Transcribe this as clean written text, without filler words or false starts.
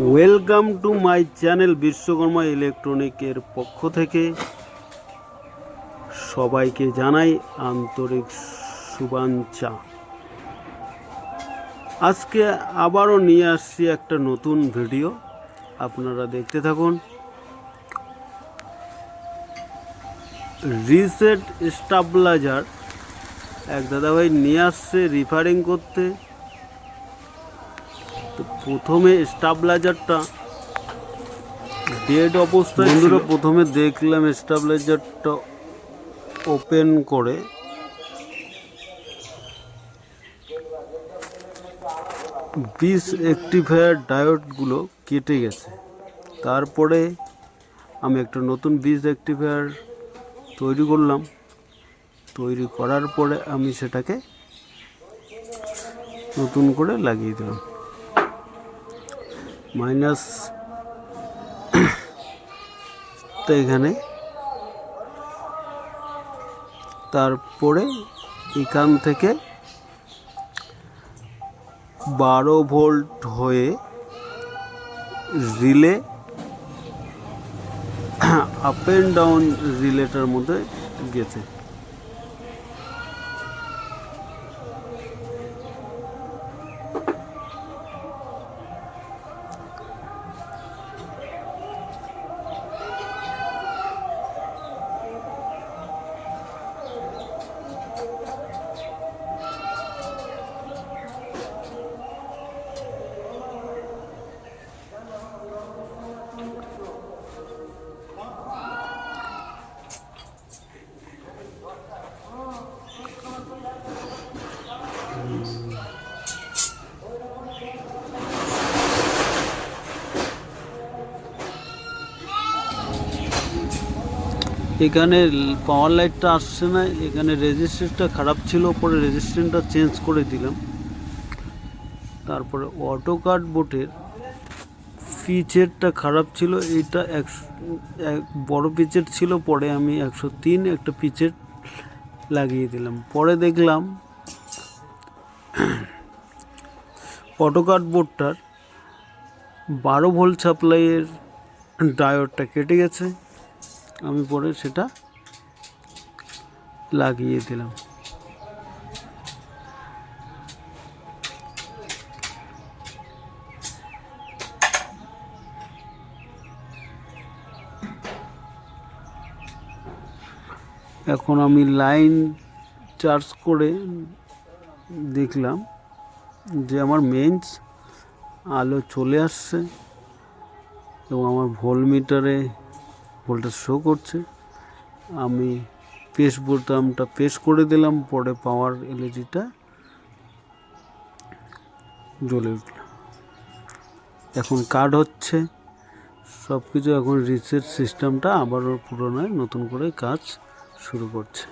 Welcome to my channel Vishwakarma ইলেকট্রনিকের পক্ষ থেকে সবাইকে জানাই আন্তরিক শুভেচ্ছা। আজকে আবারও নিয়ে আসছি একটা নতুন ভিডিও, আপনারা দেখতে থাকুন। রিসেট স্টেবিলাইজার এক দাদাভাই নিয়ে আসছে রিপেয়ারিং করতে। তো প্রথমে স্টেবিলাইজারটা ডেড অবস্থায় ছিল। প্রথমে দেখলাম স্টেবিলাইজারটা ওপেন করে বিস রেকটিফায়ার ডায়োডগুলো কেটে গেছে। তারপরে আমি একটা নতুন বিস রেকটিফায়ার তৈরি করলাম। তৈরি করার পরে আমি সেটাকে নতুন করে লাগিয়ে দিলাম। মাইনাসটা এখানে, তারপরে এখান থেকে 12 ভোল্ট হয়ে রিলে আপ অ্যান্ড ডাউন রিলেটার মধ্যে গেছে। এখানে পাওয়ার লাইটটা আসছে না, এখানে রেজিস্ট্যান্সটা খারাপ ছিল, পরে রেজিস্ট্যান্সটা চেঞ্জ করে দিলাম। তারপরে অটোকাড বোর্ডের পিচেরটা খারাপ ছিল, এইটা এক বড় পিচের ছিল, পরে আমি 103 একটা পিচের লাগিয়ে দিলাম। পরে দেখলাম অটোকাড বোর্ডটার 12 ভোল্ট সাপ্লাইয়ের ডায়োডটা কেটে গেছে। আমি পরে সেটা লাগিয়ে দিলাম। এখন আমি লাইন চার্জ করে দেখলাম যে আমার মেইনস আলো চলে আসছে এবং আমার ভোল্টমিটারে ভোল্টেজ শো করছে। আমি প্রেস বোতামটা প্রেস করে দিলাম, পরে পাওয়ার এলইডিটা জ্বলে উঠল। এখন কাট হচ্ছে সব কিছু। এখন রিসেট সিস্টেমটা আবারও পুনরায় নতুন করে কাজ শুরু করছে।